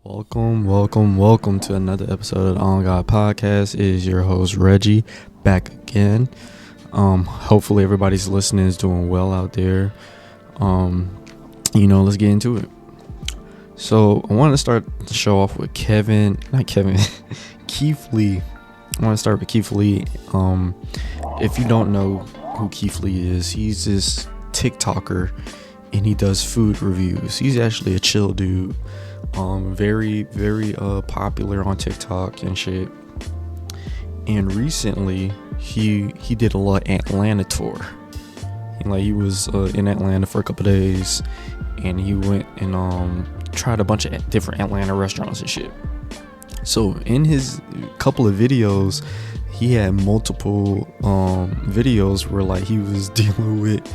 Welcome to another episode of the On God Podcast. It is your host Reggie back again. Hopefully everybody's listening is doing well out there. Let's get into it. So I want to start the show off with Keith Lee. I want to start with Keith Lee. If you don't know who Keith Lee is, he's this TikToker and he does food reviews. He's actually a chill dude. Very popular on TikTok and shit. And recently he did a lot Atlanta tour. He was in Atlanta for a couple days, and he went and tried a bunch of different Atlanta restaurants and shit. So in his couple of videos, he had multiple videos where he was dealing with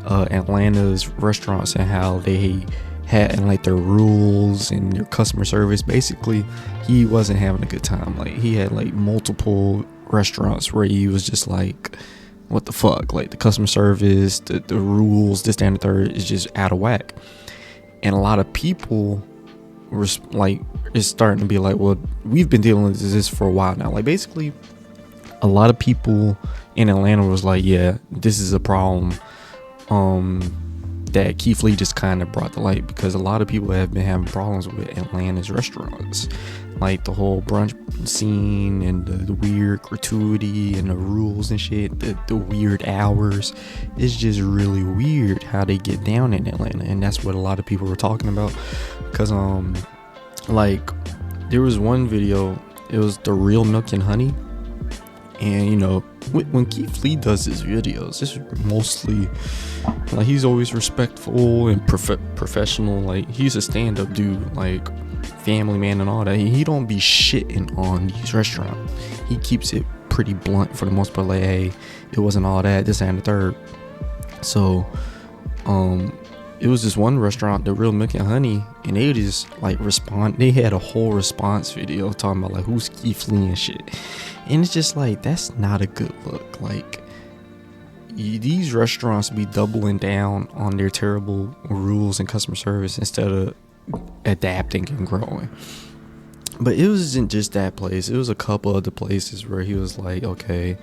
Atlanta's restaurants and how they had their rules and their customer service. Basically, he wasn't having a good time. He had multiple restaurants where he was just what the fuck? The customer service, the rules, this, that, and the third is just out of whack. And a lot of people were it's starting to be well, we've been dealing with this for a while now. Basically, a lot of people in Atlanta was yeah, this is a problem. That Keith Lee just kind of brought to light, because a lot of people have been having problems with Atlanta's restaurants, the whole brunch scene and the weird gratuity and the rules and shit, the weird hours. It's just really weird how they get down in Atlanta, and that's what a lot of people were talking about. Because there was one video, it was the Real Milk and Honey, and when Keith Lee does his videos, it's mostly he's always respectful and professional. He's a stand-up dude, family man and all that. He don't be shitting on these restaurants. He keeps it pretty blunt for the most part. Hey, it wasn't all that, this and the third. So it was this one restaurant, the Real Milk and Honey, and they just they had a whole response video talking about who's Keith Lee and shit. And it's just that's not a good look. These restaurants be doubling down on their terrible rules and customer service instead of adapting and growing. But it wasn't just that place. It was a couple other places where he was okay,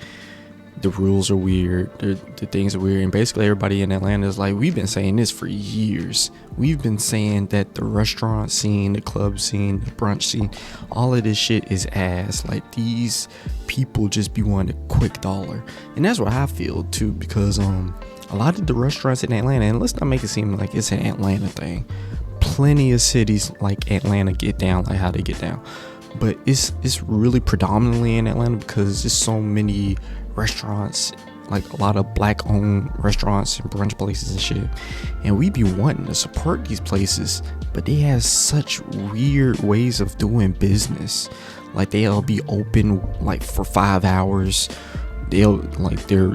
the rules are weird, the things are weird. And basically everybody in Atlanta is we've been saying this for years. We've been saying that the restaurant scene, the club scene, the brunch scene, all of this shit is ass. These people just be wanting a quick dollar. And that's what I feel too, because a lot of the restaurants in Atlanta, and let's not make it seem like it's an Atlanta thing. Plenty of cities like Atlanta get down how they get down. But it's really predominantly in Atlanta because there's so many restaurants, a lot of black owned restaurants and brunch places and shit, and we be wanting to support these places, but they have such weird ways of doing business. They'll be open for 5 hours. They'll their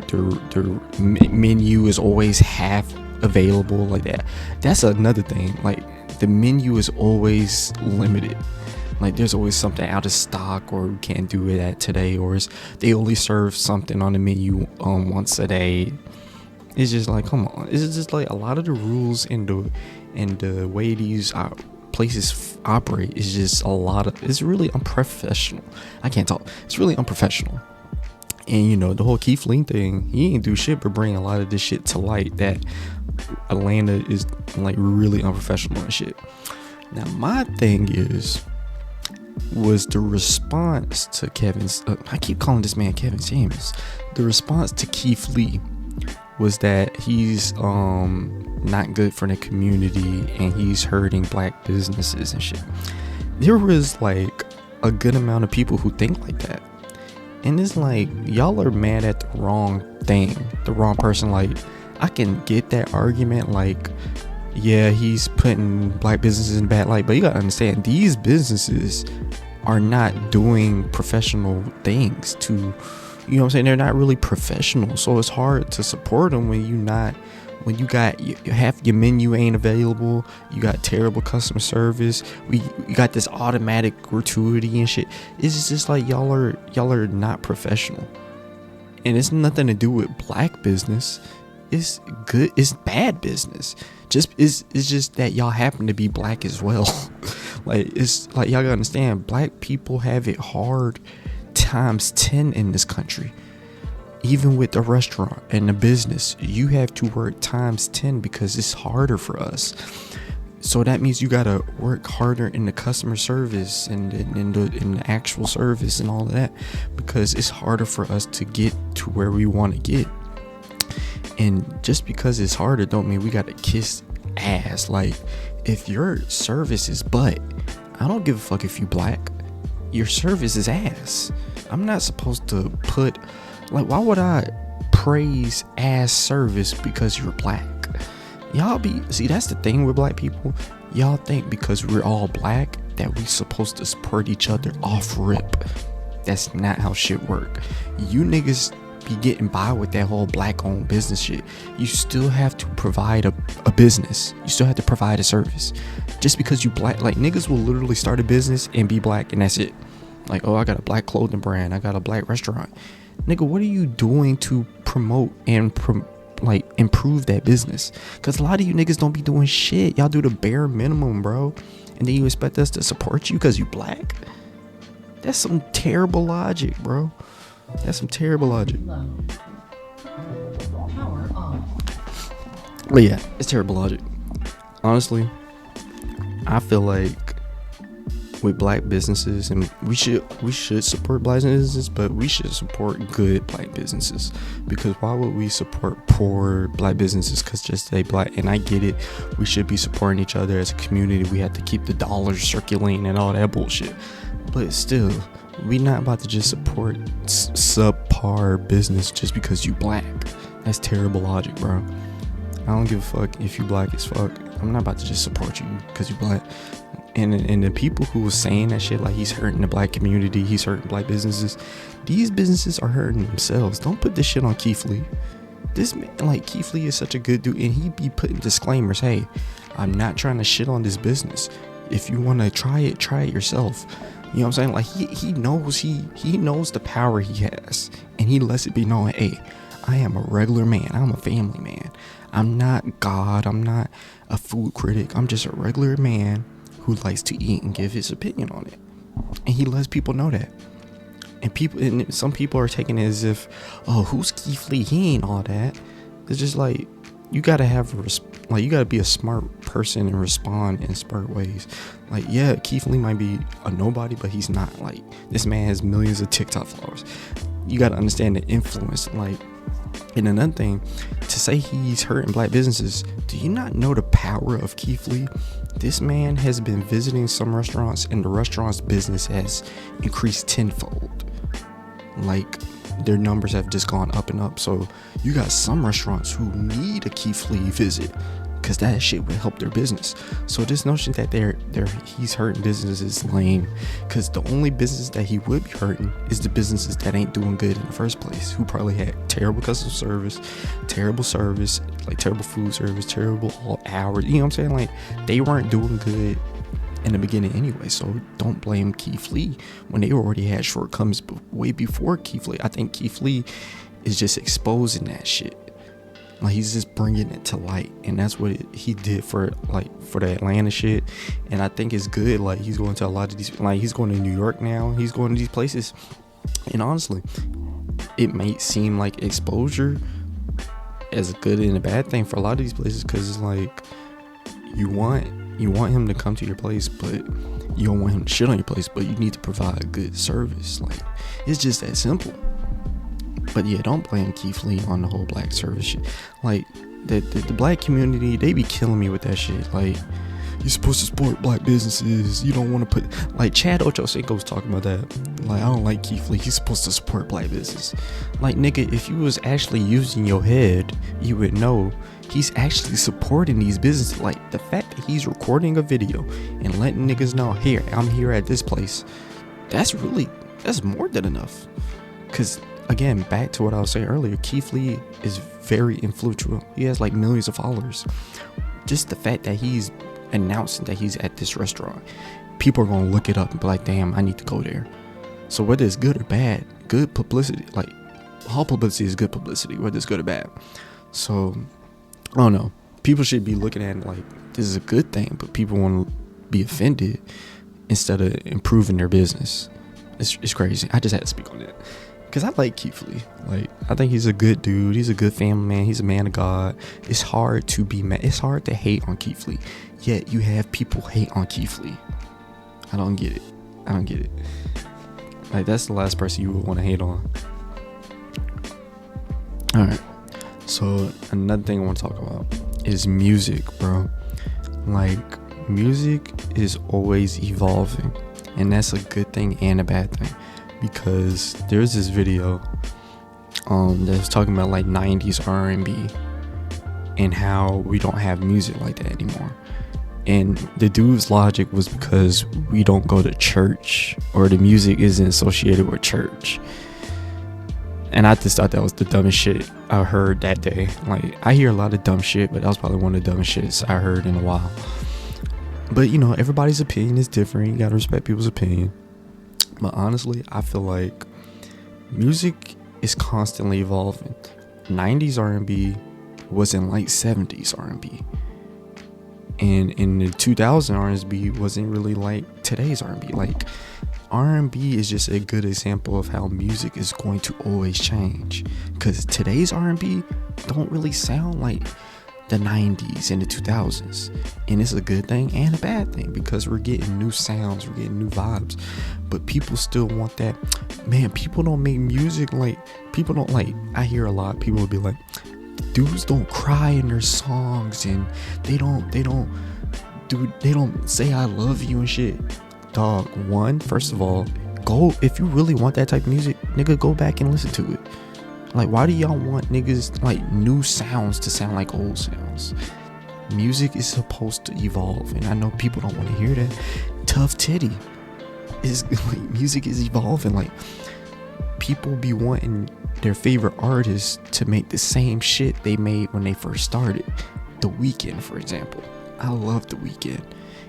menu is always half available. That's another thing. The menu is always limited. There's always something out of stock, or we can't do it at today, or they only serve something on the menu once a day. It's just come on. It's just a lot of the rules and the way these places operate is just it's really unprofessional. I can't talk. It's really unprofessional. And the whole Keith Lee thing, he ain't do shit but bring a lot of this shit to light, that Atlanta is really unprofessional and shit. Now my thing was the response to I keep calling this man Kevin James. The response to Keith Lee was that he's not good for the community and he's hurting black businesses and shit. There was a good amount of people who think like that, and it's y'all are mad at the wrong thing, the wrong person. I can get that argument, yeah, he's putting black businesses in a bad light, but you gotta understand, these businesses are not doing professional things to, you know what I'm saying? They're not really professional, so it's hard to support them when you got half your menu ain't available, you got terrible customer service, you got this automatic gratuity and shit. It's just y'all are not professional, and it's nothing to do with black business. It's bad business. It's just that y'all happen to be black as well. Like, it's like, y'all gotta understand, black people have it hard times 10 in this country. Even with the restaurant and the business, you have to work times 10 because it's harder for us. So that means you gotta work harder in the customer service and in the actual service and all of that, because it's harder for us to get to where we want to get. And just because it's harder don't mean we gotta kiss ass. Like, if your service is butt, I don't give a fuck if you black. Your service is ass. I'm not supposed to put, like, why would I praise ass service because you're black? Y'all see, that's the thing with black people. Y'all think because we're all black that we supposed to support each other off rip. That's not how shit work. You niggas be getting by with that whole black owned business shit. You still have to provide a business. You still have to provide a service. Just because you black, like, niggas will literally start a business and be black and that's it. Like, oh, I got a black clothing brand, I got a black restaurant. Nigga, what are you doing to promote and improve that business? Because a lot of you niggas don't be doing shit. Y'all do the bare minimum, bro, and then you expect us to support you because you black? That's some terrible logic, bro. That's some terrible logic. But yeah, it's terrible logic. Honestly, I feel like with black businesses, and we should support black businesses, but we should support good black businesses. Because why would we support poor black businesses because just they black? And I get it, we should be supporting each other as a community. We have to keep the dollars circulating and all that bullshit. But still, we not about to just support subpar business just because you black. That's terrible logic, bro. I don't give a fuck if you black as fuck. I'm not about to just support you because you black. And the people who was saying that shit, like he's hurting the black community, he's hurting black businesses, these businesses are hurting themselves. Don't put this shit on Keith Lee. This man, like, Keith Lee is such a good dude, and he be putting disclaimers. Hey, I'm not trying to shit on this business. If you want to try it yourself. You know what I'm saying? Like, he knows the power he has, and he lets it be known. Hey, I am a regular man. I'm a family man. I'm not God. I'm not a food critic. I'm just a regular man who likes to eat and give his opinion on it. And he lets people know that. And some people are taking it as if, oh, who's Keith Lee? He ain't all that. It's just like, you gotta you gotta be a smart person and respond in smart ways. Like, yeah, Keith Lee might be a nobody, but he's not. Like, this man has millions of TikTok followers. You gotta understand the influence. Like, and another thing, to say he's hurting black businesses, do you not know the power of Keith Lee? This man has been visiting some restaurants, and the restaurant's business has increased tenfold. Like, their numbers have just gone up and up. So you got some restaurants who need a Keith Lee visit because that shit would help their business. So this notion that he's hurting businesses is lame, because the only business that he would be hurting is the businesses that ain't doing good in the first place, who probably had terrible customer service, like terrible food service, terrible all hours. You know what I'm saying? Like, they weren't doing good in the beginning anyway. So don't blame Keith Lee when they already had shortcomings way before Keith Lee. I think Keith Lee is just exposing that shit. Like, he's just bringing it to light, and that's what he did for the Atlanta shit. And I think it's good. Like, he's going to a lot of these, like, he's going to New York now, he's going to these places, and honestly, it may seem like exposure as a good and a bad thing for a lot of these places, because it's like, you want him to come to your place, but you don't want him to shit on your place, but you need to provide a good service. Like, it's just that simple. But yeah, don't blame Keith Lee on the whole black service shit. Like, the black community, they be killing me with that shit. Like, you're supposed to support black businesses. You don't want to put, like, Chad Ochocinco was talking about that. Like, I don't like Keith Lee. He's supposed to support black business. Like, nigga, if you was actually using your head, you would know he's actually supporting these businesses. Like, the fact that he's recording a video and letting niggas know, here, I'm here at this place, that's more than enough. Because, again, back to what I was saying earlier, Keith Lee is very influential. He has like millions of followers. Just the fact that he's announcing that he's at this restaurant, people are going to look it up and be like, damn, I need to go there. So whether it's good or bad, good publicity, like, all publicity is good publicity, whether it's good or bad. So, I don't know. People should be looking at it like, this is a good thing, but people want to be offended. instead of improving their business. It's crazy. I just had to speak on that because I like Keith Lee. Like, I think he's a good dude. He's a good family man. He's a man of God. It's hard to be mad. It's hard to hate on Keith Lee. Yet you have people hate on Keith Lee. I don't get it. Like, that's the last person you would want to hate on. Alright. So another thing I want to talk about is music, bro. Like, music is always evolving, and that's a good thing and a bad thing, because there's this video that was talking about like 90s R&B and how we don't have music like that anymore. And the dude's logic was because we don't go to church, or the music isn't associated with church. And I just thought that was the dumbest shit I heard that day. Like, I hear a lot of dumb shit, but that was probably one of the dumbest shits I heard in a while. But, you know, everybody's opinion is different. You gotta respect people's opinion. But honestly, I feel like music is constantly evolving. 90s R&B wasn't like 70s R&B. And in the 2000 R&B wasn't really like today's R&B. Like, R&B is just a good example of how music is going to always change, because today's R&B don't really sound like the 90s and the 2000s, and it's a good thing and a bad thing, because we're getting new sounds, we're getting new vibes, but people still want that. Man, people don't make music like, people don't like, I hear a lot of people will be like, dudes don't cry in their songs, and they don't say I love you and shit. Dog, first of all, go, if you really want that type of music, nigga, go back and listen to it. Like, why do y'all want niggas like new sounds to sound like old sounds? Music is supposed to evolve, and I know people don't want to hear that. Tough Titty is like, music is evolving. Like, people be wanting their favorite artists to make the same shit they made when they first started. The Weeknd, for example. I love The Weeknd.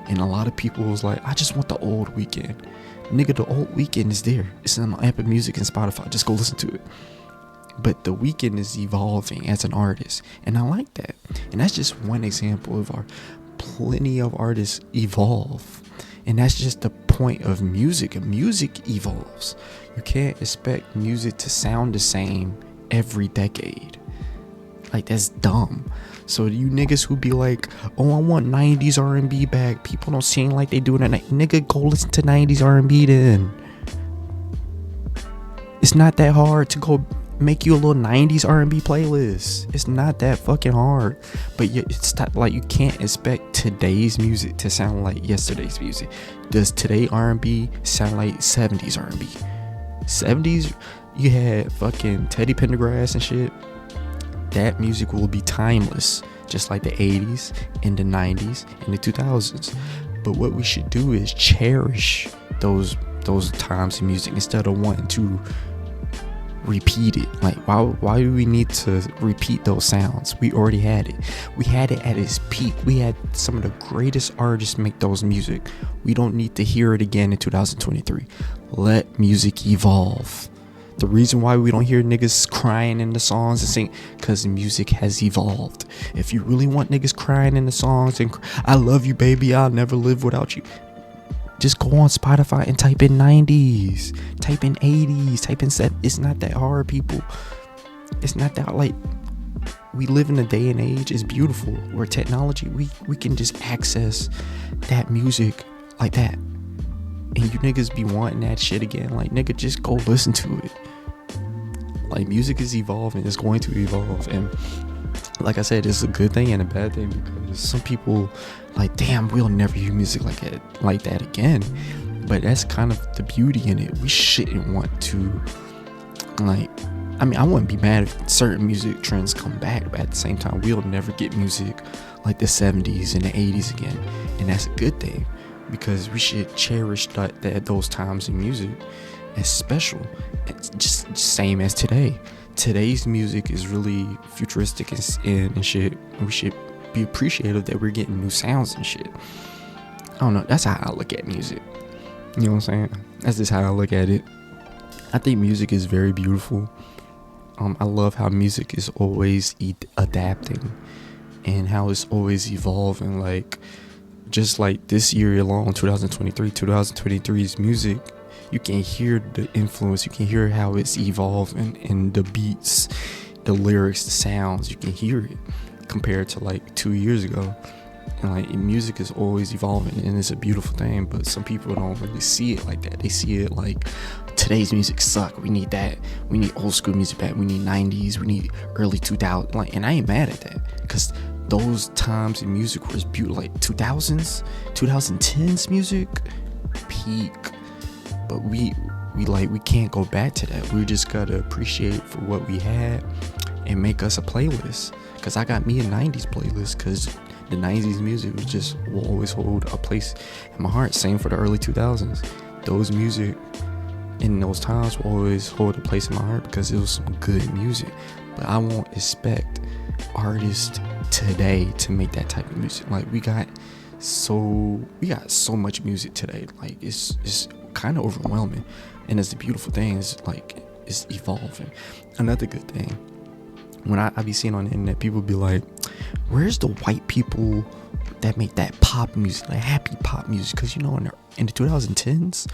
And a lot of people was like, I just want the old Weeknd. Nigga, the old Weeknd is there. It's on Apple Music and Spotify. Just go listen to it. But The Weeknd is evolving as an artist, and I like that. And that's just one example of our plenty of artists evolve. And that's just the point of music. Music evolves. You can't expect music to sound the same every decade. Like, that's dumb. So you niggas who be like, oh, I want 90s R&B back, people don't sing like they do in the night. Nigga, go listen to 90s R&B then. It's not that hard to go make you a little 90s R&B playlist. It's not that fucking hard. But it's not like, you can't expect today's music to sound like yesterday's music. Does today R&B sound like 70s R&B? 70s, you had fucking Teddy Pendergrass and shit. That music will be timeless, just like the 80s and the 90s and the 2000s. But what we should do is cherish those times in music instead of wanting to repeat it. Like, why do we need to repeat those sounds? We already had it. We had it at its peak. We had some of the greatest artists make those music. We don't need to hear it again in 2023. Let music evolve. The reason why we don't hear niggas crying in the songs and sing, because music has evolved. If you really want niggas crying in the songs and I love you baby, I'll never live without you, just go on Spotify and type in 90s, type in 80s, type in 70s. It's not that hard, people. It's not that, like, we live in a day and age, it's beautiful, where technology, we can just access that music like that. And you niggas be wanting that shit again. Like, nigga, just go listen to it. Like, music is evolving. It's going to evolve. And like I said, it's a good thing and a bad thing, because some people like, damn, we'll never hear music like that again. But that's kind of the beauty in it. We shouldn't want to, like, I mean, I wouldn't be mad if certain music trends come back, but at the same time, we'll never get music like the 70s and the 80s again. And that's a good thing, because we should cherish those times in music as special. It's just same as today. Today's music is really futuristic and shit. We should be appreciative that we're getting new sounds and shit. I don't know. That's how I look at music. You know what I'm saying? That's just how I look at it. I think music is very beautiful. I love how music is always adapting and how it's always evolving. Like, just like this year alone, 2023's music, you can hear the influence, you can hear how it's evolving in the beats, the lyrics, the sounds. You can hear it compared to like 2 years ago. And like music is always evolving, and it's a beautiful thing, but some people don't really see it like that. They see it like, today's music suck, we need that, we need old school music back, we need 90s, we need early 2000s. Like, and I ain't mad at that, because those times in music was beautiful. Like 2010s music, peak. But we can't go back to that. We just gotta appreciate for what we had and make us a playlist. Because I got me a 90s playlist, because the 90s music will always hold a place in my heart. Same for the early 2000s. Those music in those times will always hold a place in my heart, because it was some good music. But I won't expect artists today to make that type of music. Like, we got so much music today. Like, it's kind of overwhelming, and it's the beautiful thing is, like, it's evolving. Another good thing, when I be seeing on the internet, people be like, where's the white people that make that pop music, like happy pop music? Because, you know, in the 2010s,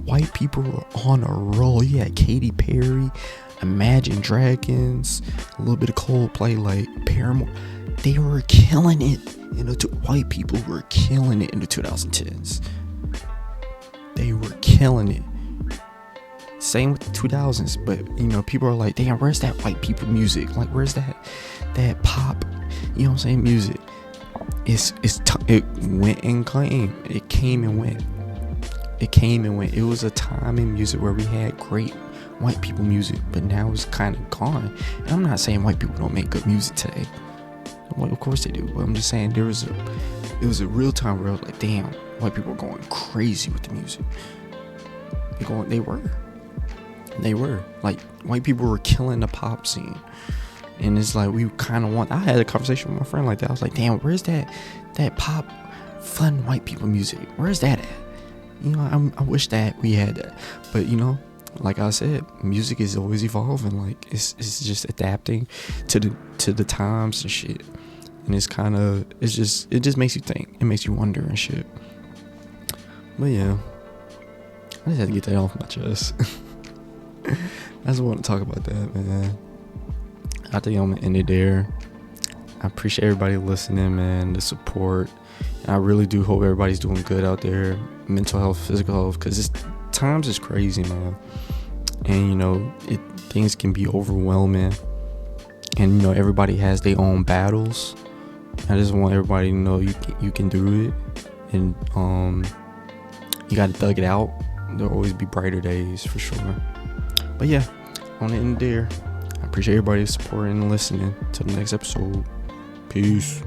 white people were on a roll. You had Katy Perry, Imagine Dragons, a little bit of Coldplay, like Paramore. They were killing it. White people were killing it in the 2010s. They were killing it. Same with the 2000s, but you know, people are like, damn, where's that white people music? Like, where's that pop, you know what I'm saying, music? It went and came. It came and went. It was a time in music where we had great white people music, but now it's kind of gone. And I'm not saying white people don't make good music today. Well, of course they do, but I'm just saying it was a real time where I was like, damn, white people are going crazy with the music. They were like, white people were killing the pop scene, and it's like, we kind of I had a conversation with my friend like that. I was like, damn, where's that pop fun white people music? Where's that at? You know, I wish that we had that. But you know, like I said, music is always evolving. Like, it's just adapting to the times and shit. And it just makes you think. It makes you wonder and shit. But yeah, I just had to get that off my chest. I just want to talk about that, man. I think I'm gonna end it there. I appreciate everybody listening, man, the support. And I really do hope everybody's doing good out there, mental health, physical health, because times is crazy, man. And you know, things can be overwhelming, and you know, everybody has their own battles. I just want everybody to know you can do it, and you gotta thug it out. There'll always be brighter days for sure. But yeah, I want to end there. I appreciate everybody supporting and listening. Till the next episode. Peace.